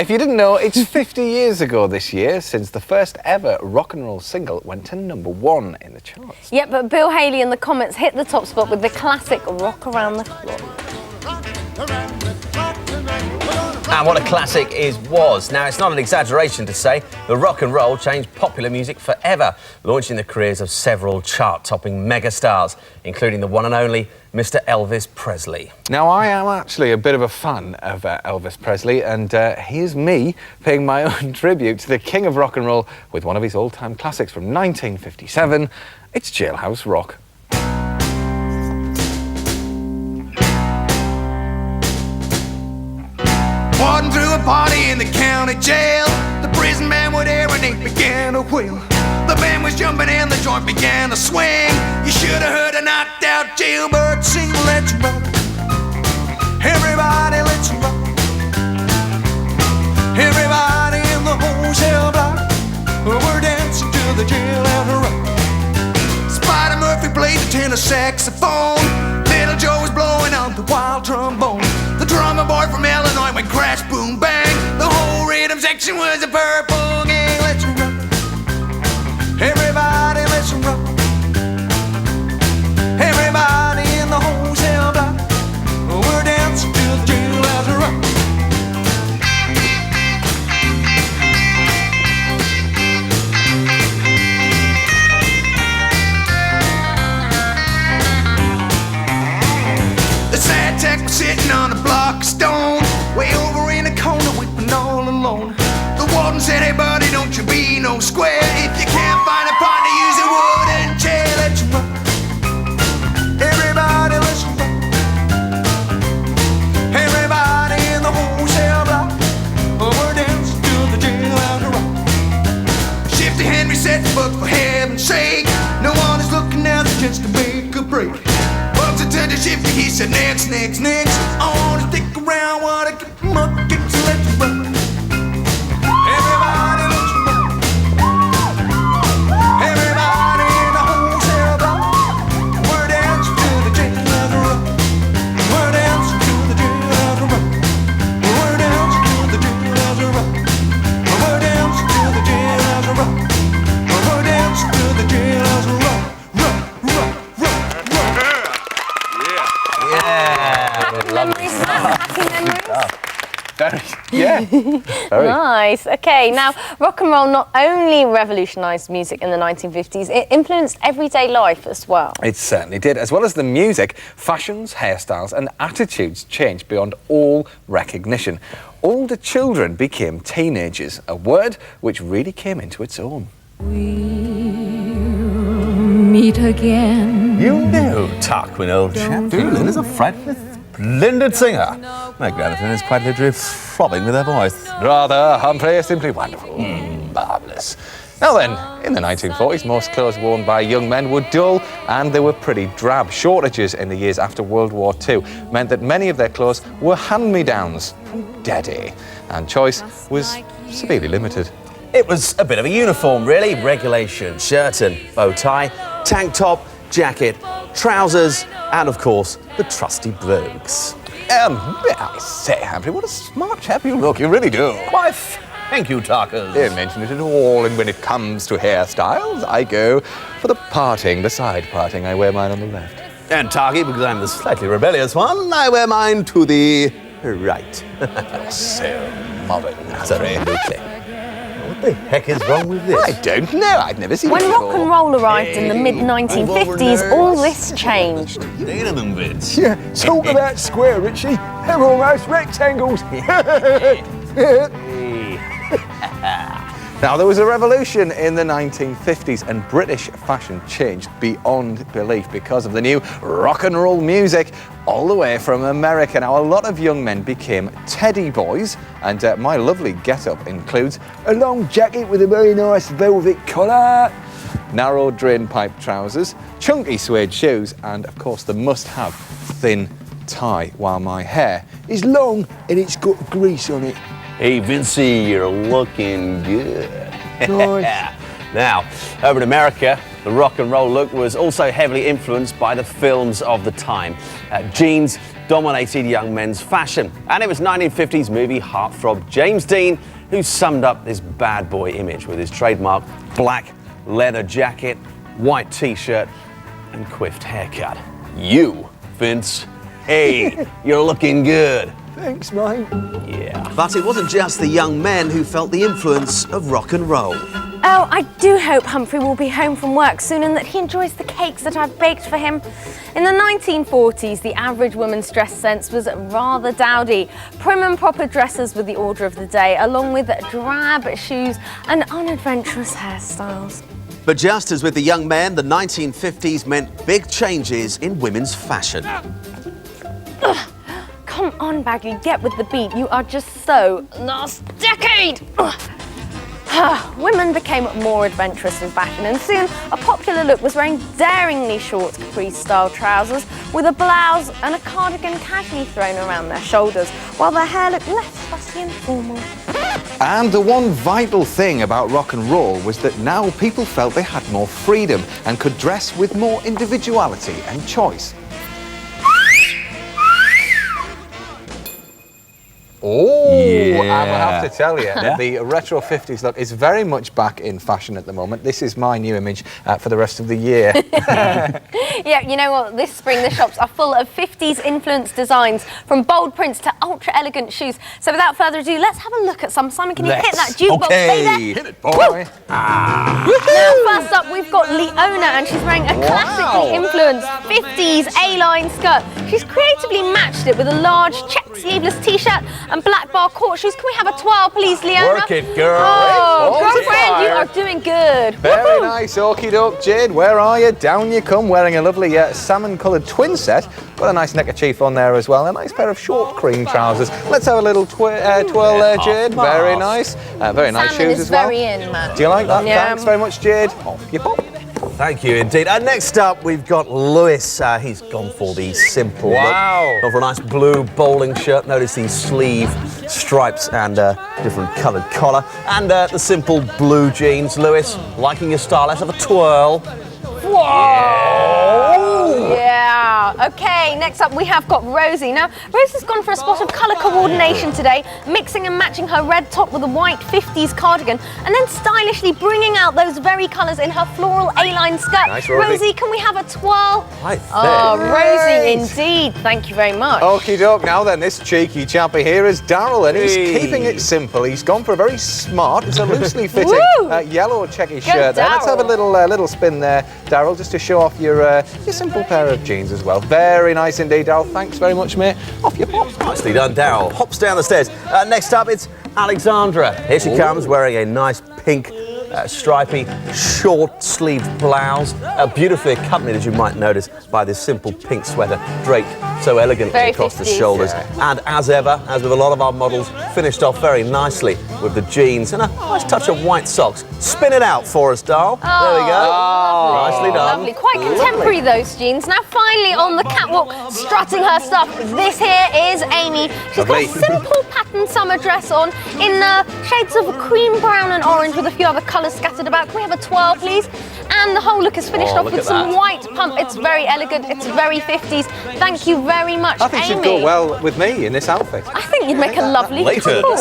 If you didn't know, it's 50 years ago this year since the first ever rock and roll single went to #1 in the charts. Yeah, but Bill Haley and the Comets hit the top spot with the classic Rock Around the Clock. And what a classic was. Now, it's not an exaggeration to say that rock and roll changed popular music forever, launching the careers of several chart-topping megastars, including the one and only Mr. Elvis Presley. Now, I am actually a bit of a fan of Elvis Presley, and here's me paying my own tribute to the king of rock and roll with one of his all-time classics from 1957. It's Jailhouse Rock. Walking through a party in the county jail, the prison man would air and it began to wail. The band was jumping and the joint began to swing. You should have heard a knocked out jailbird sing, let's rock. Everybody, let's rock. Everybody in the whole cell block, we're dancing to the jailhouse rock. Spider Murphy played the tenor saxophone. Little Joe was blowing on the wild trombone. The drummer boy from Illinois went crash, boom, bang. The whole rhythm section was a purple gang. Let's rock. Everybody, let's rock. Everybody in the whole cell block, we're dancing to the jailhouse rock. The sad tech was sitting on a block of stone, way over in a corner weeping all alone. The warden said, hey buddy, don't you be no square. If you can't find a partner, use a wooden chair. Let's rock. Everybody, let's rock. Everybody in the whole cell block, we're dancing to the jailhouse rock. Shifty Henry said, but for heaven's sake, no one is looking out just to make a break. Bugs it to the Shifty, he said, next, next, next. I wanna stick around, wanna get my kicks, let's rock. Everybody, let's rock. Everybody in the whole cell block, we're dancing to the jailhouse rock. We're dancing to the jailhouse rock. We're dancing to the jailhouse rock. We're dancing to the jailhouse rock. We're dancing to the jailhouse rock. Rock, rock, rock, rock. Happy memories, Matt. Happy memories. Very. Nice. Okay, now rock and roll not only revolutionised music in the 1950s, it influenced everyday life as well. It certainly did. As well as the music, fashions, hairstyles and attitudes changed beyond all recognition. Older children became teenagers, a word which really came into its own. We'll meet again. You know Tarquin, old chap. Doolin is a frightfully splendid singer. My grandson is quite literally throbbing with her voice. Rather, Humphrey, simply wonderful. Marvellous. Now then, in the 1940s, most clothes worn by young men were dull and they were pretty drab. Shortages in the years after World War II meant that many of their clothes were hand-me-downs from Daddy, and choice was severely limited. It was a bit of a uniform, really. Regulation, shirt and bow tie, tank top, jacket, trousers, and of course, the trusty brogues. I say, Humphrey, what a smart chap you look. You really do. Why, thank you, Tarkers. Don't mention it at all. And when it comes to hairstyles, I go for the parting, the side parting. I wear mine on the left. And Tarky, because I'm the slightly rebellious one, I wear mine to the right. You're so modern, Absolutely. Humphrey. What the heck is wrong with this? I don't know. I'd never seen When it rock before. and roll arrived in the mid-1950s, all this changed. Yeah, talk about square, Richie. They're almost rectangles. Now, there was a revolution in the 1950s and British fashion changed beyond belief because of the new rock and roll music all the way from America. Now, a lot of young men became teddy boys, and my lovely get-up includes a long jacket with a very nice velvet collar, narrow drain-pipe trousers, chunky suede shoes, and, of course, the must-have thin tie, while my hair is long and it's got grease on it. Hey, Vincey, you're looking good. Nice. Now, over in America, the rock and roll look was also heavily influenced by the films of the time. Jeans, dominated young men's fashion. And it was 1950s movie heartthrob James Dean who summed up this bad boy image with his trademark black leather jacket, white t-shirt and quiffed haircut. You, Vince, hey, you're looking good. Thanks, mate. Yeah. But it wasn't just the young men who felt the influence of rock and roll. Oh, I do hope Humphrey will be home from work soon and that he enjoys the cakes that I've baked for him. In the 1940s, the average woman's dress sense was rather dowdy. Prim and proper dresses were the order of the day, along with drab shoes and unadventurous hairstyles. But just as with the young men, the 1950s meant big changes in women's fashion. Come on, Baggy, get with the beat. You are just so last decade. Women became more adventurous in fashion, and soon a popular look was wearing daringly short capri-style trousers with a blouse and a cardigan casually thrown around their shoulders, while their hair looked less fussy and formal. And the one vital thing about rock and roll was that now people felt they had more freedom and could dress with more individuality and choice. Oh, Yeah. I will have to tell you that the retro 50s look is very much back in fashion at the moment. This is my new image for the rest of the year. Yeah, you know what? This spring the shops are full of 50s influenced designs, from bold prints to ultra elegant shoes. So without further ado, let's have a look at some. Simon, can you hit that jukebox, baby? Hit it, boy. Now, first up, we've got Leona, and she's wearing a classically influenced 50s A-line skirt. She's creatively matched it with a large check sleeveless t-shirt and black bar court shoes. Can we have a twirl, please, Leona? Work it, girl. Oh, Hold it girlfriend, you fire. are doing good. Very Woohoo. nice, okie doke. Jade, where are you? Down you come, wearing a lovely salmon-coloured twin set. Got a nice neckerchief on there as well. A nice pair of short cream trousers. Let's have a little twirl there, Jade. Very nice. Very nice Salmon shoes is as well. very in, man. Do you like that? Yeah. Thanks very much, Jade. Off you pop. Thank you indeed. And next up, we've got Lewis. He's gone for the simple Wow. look. Gone for a nice blue bowling shirt. Notice these sleeve stripes and different coloured collar. And the simple blue jeans. Lewis, liking your style. Let's have a twirl. Yeah. Okay, next up we have got Rosie. Now, Rosie's gone for a spot of colour coordination today, mixing and matching her red top with a white 50s cardigan, and then stylishly bringing out those very colours in her floral A-line skirt. Nice, Rosie. Can we have a twirl? I think. Oh, Rosie, Great. indeed. Thank you very much. Okie doke, now then, this cheeky chappy here is Daryl, and he's Hey. keeping it simple. He's gone for a very smart, it's a loosely fitting Woo. yellow checky shirt there. Let's have a little spin there, Daryl, just to show off your simple pair of jeans as well. Very nice indeed, Daryl. Thanks very much, mate. Off you pop. Nicely done, Daryl. Hops down the stairs. Next up, it's Alexandra. Here she comes, wearing a nice pink, stripy, short-sleeved blouse, beautifully accompanied, as you might notice, by this simple pink sweater draped so elegantly Very across the 50s. shoulders. And as ever, as with a lot of our models, finished off very nicely with the jeans and a nice touch of white socks. Spin it out for us, doll. There we go. Nicely done. Lovely. Quite contemporary, those jeans. Now, finally, on the catwalk, strutting her stuff, this here is Amy. She's got a Lovely. simple patterned summer dress on in shades of cream brown and orange with a few other colours scattered about. Can we have a twirl, please? And the whole look is finished off look with at some that. white pump. It's very elegant. It's very 50s. Thank you very much, I think Amy. she'd go well with me in this outfit. I think you'd make a lovely Later. couple.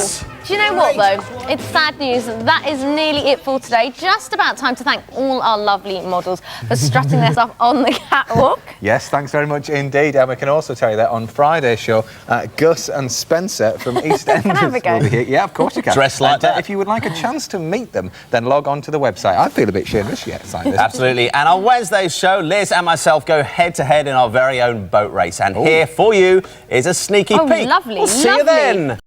Do you know what, though? It's sad news. That is nearly it for today. Just about time to thank all our lovely models for strutting their stuff on the catwalk. Yes, thanks very much indeed. And we can also tell you that on Friday's show, Gus and Spencer from EastEnders Can I have a go? will be here. Yeah, of course you can. Dressed like And, that. if you would like a chance to meet them, then log on to the website. I feel a bit shameless yet, Simon. Absolutely. And on Wednesday's show, Liz and myself go head-to-head in our very own boat race. And here for you is a sneaky Oh, peek. lovely, We'll see you lovely. then.